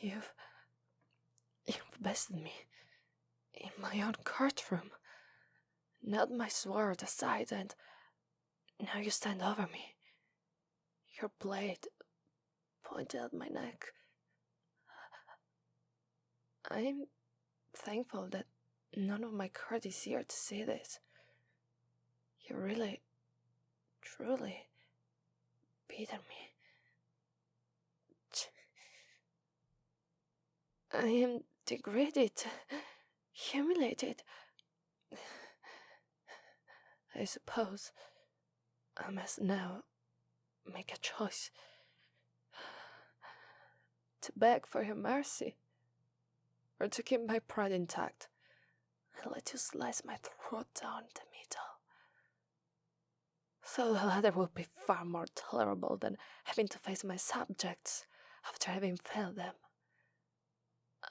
You've bested me in my own courtroom, nailed my sword aside, and now you stand over me, your blade pointed at my neck. I'm thankful that none of my court is here to see this. You really, truly beaten me. I am degraded, humiliated. I suppose I must now make a choice to beg for your mercy, or to keep my pride intact and let you slice my throat down the middle. So the latter will be far more tolerable than having to face my subjects after having failed them.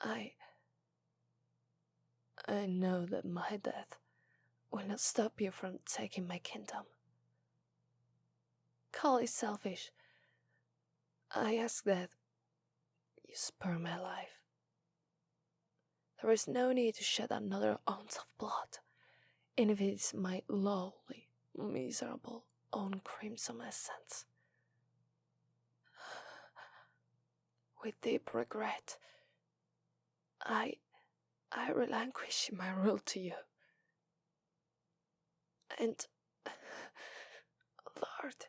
I know that my death will not stop you from taking my kingdom. Call it selfish. I ask that you spare my life. There is no need to shed another ounce of blood, even if it is my lowly, miserable own crimson essence. With deep regret, I relinquish my rule to you. And, Lord,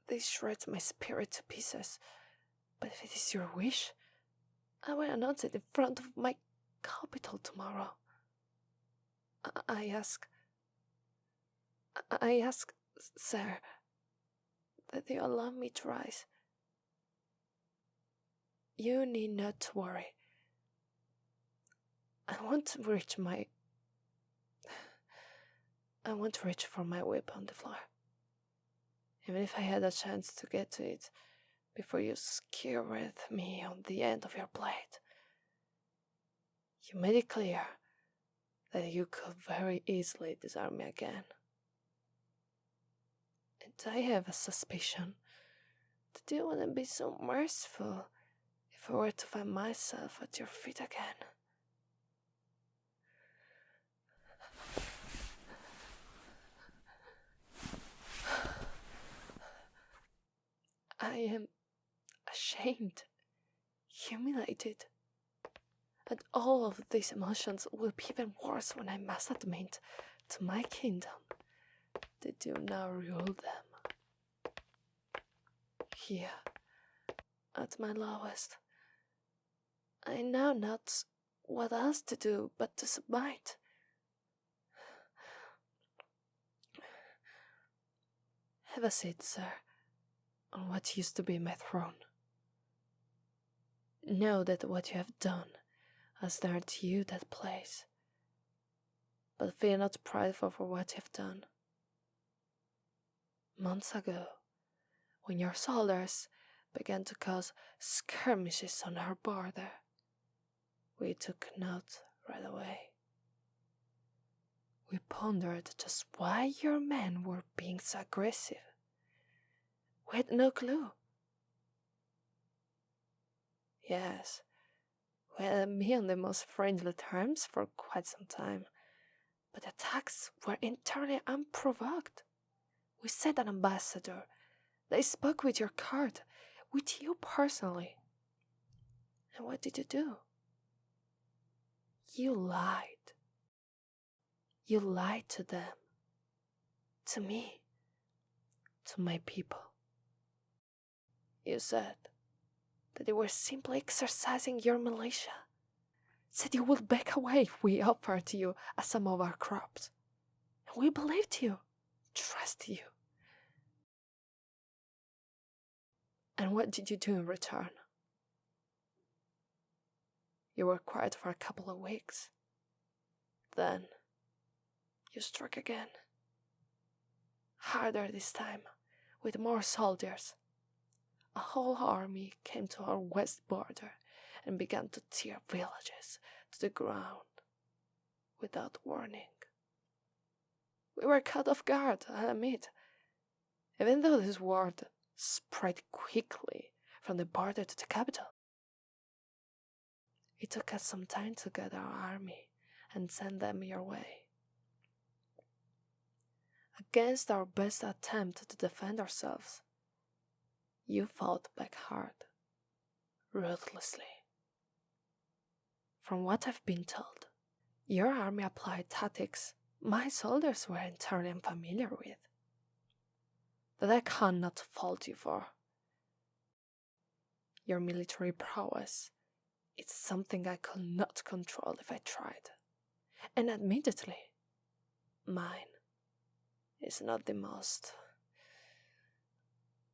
this shreds my spirit to pieces, but if it is your wish, I will announce it in front of my capital tomorrow. I ask, sir, that you allow me to rise. You need not to worry. I want to reach for my whip on the floor. Even if I had a chance to get to it before you skewered me on the end of your blade. You made it clear that you could very easily disarm me again. And I have a suspicion that you wouldn't be so merciful if I were to find myself at your feet again. I am ashamed, humiliated, and all of these emotions will be even worse when I must admit to my kingdom that you now rule them. Here, at my lowest, I know not what else to do but to submit. Have a seat, sir, on what used to be my throne. Know that what you have done has earned you that place, but feel not prideful for what you have done. Months ago, when your soldiers began to cause skirmishes on our border, we took note right away. We pondered just why your men were being so aggressive. We had no clue. Yes, we had been on the most friendly terms for quite some time, but attacks were entirely unprovoked. We sent an ambassador. They spoke with your court, with you personally. And what did you do? You lied. You lied to them, to me, to my people. You said that they were simply exercising your militia. Said you would back away if we offered you some of our crops. And we believed you, trusted you. And what did you do in return? You were quiet for a couple of weeks. Then you struck again. Harder this time, with more soldiers. A whole army came to our west border and began to tear villages to the ground without warning. We were caught off guard, I admit. Even though this word spread quickly from the border to the capital. It took us some time to gather our army and send them your way. Against our best attempt to defend ourselves, you fought back hard, ruthlessly. From what I've been told, your army applied tactics my soldiers were entirely unfamiliar with, that I cannot fault you for. Your military prowess is something I could not control if I tried, and admittedly, mine is not the most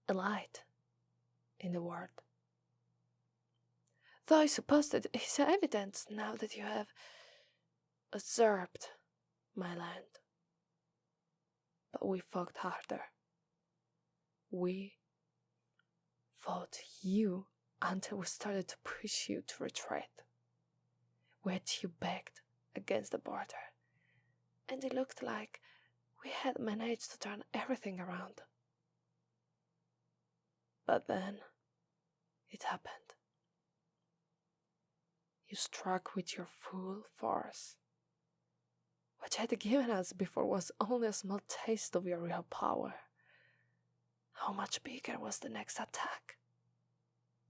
elite in the world. Though I suppose that it is evident now that you have usurped my land. But we fought harder. We fought you until we started to push you to retreat. We had you backed against the border, and it looked like we had managed to turn everything around. But then, it happened. You struck with your full force. What you had given us before was only a small taste of your real power. How much bigger was the next attack?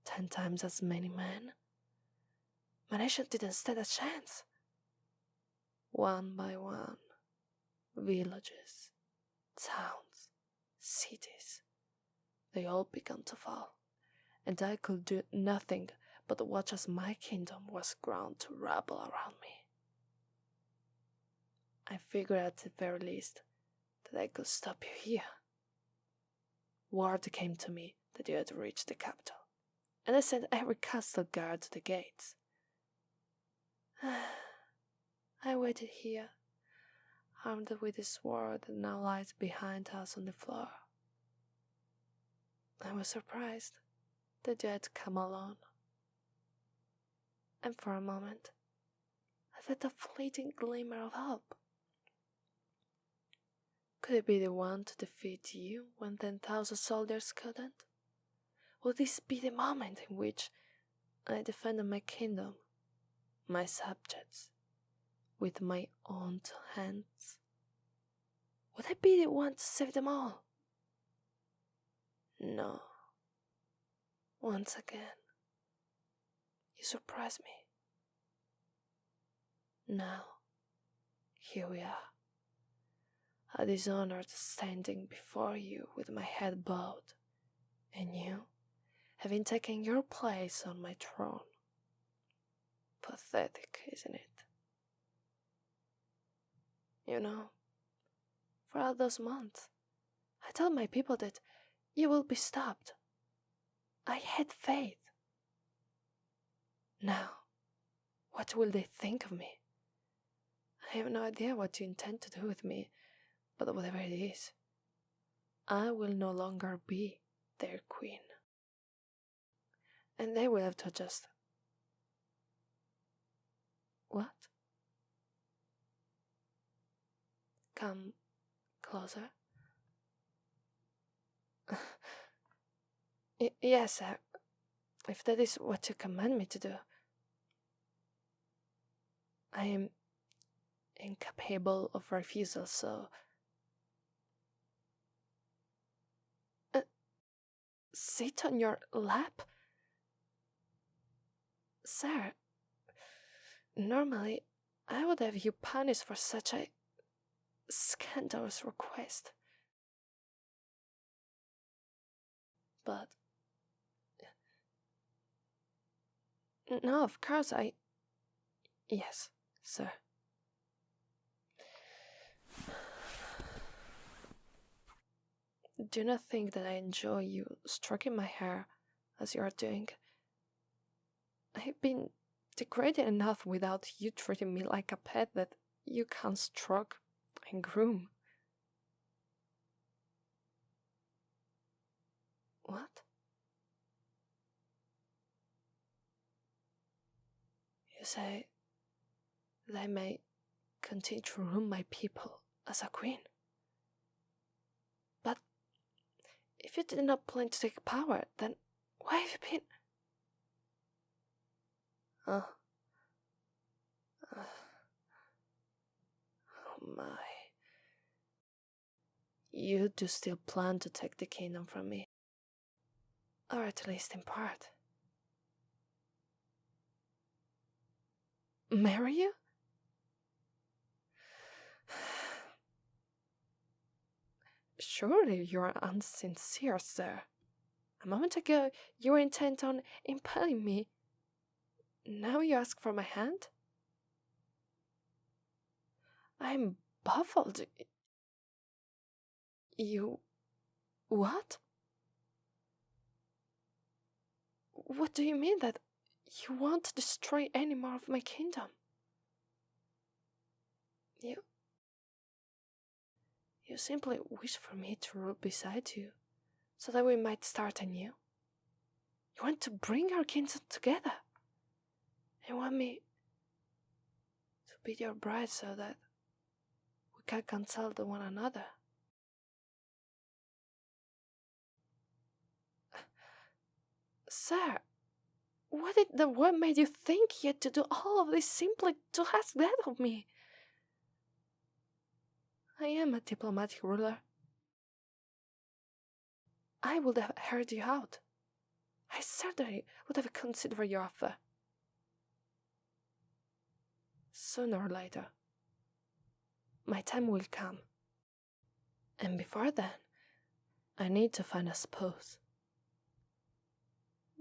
10 times as many men? My nation didn't stand a chance. One by one, villages, towns, cities, they all began to fall, and I could do nothing but watch as my kingdom was ground to rubble around me. I figured at the very least that I could stop you here. Word came to me that you had reached the capital, and I sent every castle guard to the gates. I waited here, armed with the sword that now lies behind us on the floor. I was surprised that you had come alone, and for a moment I felt a fleeting glimmer of hope. Could it be the one to defeat you when 10,000 soldiers couldn't? Would this be the moment in which I defended my kingdom, my subjects, with my own 2 hands? Would I be the one to save them all? No. Once again, you surprised me. Now, here we are, a dishonored standing before you with my head bowed, and you having taken your place on my throne. Pathetic, isn't it? You know, for all those months, I told my people that you will be stopped. I had faith. Now, what will they think of me? I have no idea what you intend to do with me, but whatever it is, I will no longer be their queen. And they will have to adjust. What? Come closer? Yes, if that is what you command me to do. I am incapable of refusal, so... sit on your lap? Sir, normally I would have you punished for such a scandalous request. But... no, of course yes, sir. Do not think that I enjoy you stroking my hair as you are doing. I have been degraded enough without you treating me like a pet that you can't stroke and groom. What? You say that I may continue to rule my people as a queen? If you did not plan to take power, then why have you been... Oh my. You do still plan to take the kingdom from me. Or at least in part. Marry you? Surely you are unsincere, sir. A moment ago, you were intent on impaling me. Now you ask for my hand? I'm baffled. You... what? What do you mean that you want to destroy any more of my kingdom? You simply wish for me to rule beside you, so that we might start anew. You want to bring our kingdom together. You want me to be your bride so that we can consult one another. Sir, what made you think yet to do all of this simply to ask that of me? I am a diplomatic ruler. I would have heard you out. I certainly would have considered your offer. Sooner or later, my time will come. And before then, I need to find a spouse.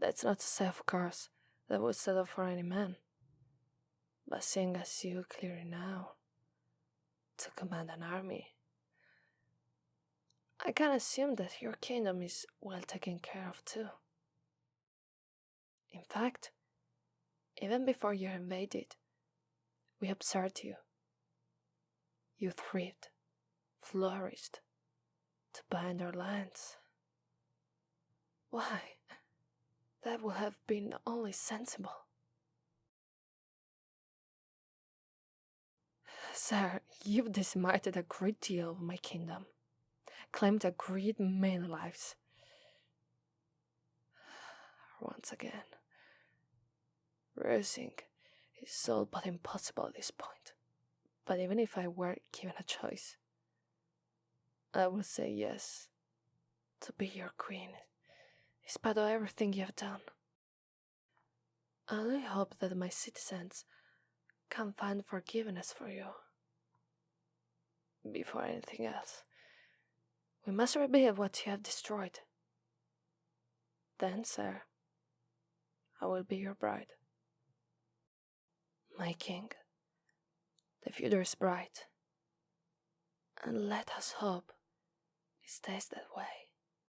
That's not to say, of course, that I would settle for any man. But seeing as you clearly now to command an army, I can assume that your kingdom is well taken care of too. In fact, even before you invaded, we observed you. You thrived, flourished, to bind our lands. Why? That would have been only sensible. Sir, you've decimated a great deal of my kingdom, claimed a great many lives. Once again, rising is all but impossible at this point. But even if I were given a choice, I would say yes, to be your queen, in spite of everything you have done. I only hope that my citizens can find forgiveness for you. Before anything else, we must rebuild what you have destroyed. Then, sir, I will be your bride. My king, the future is bright, and let us hope it stays that way.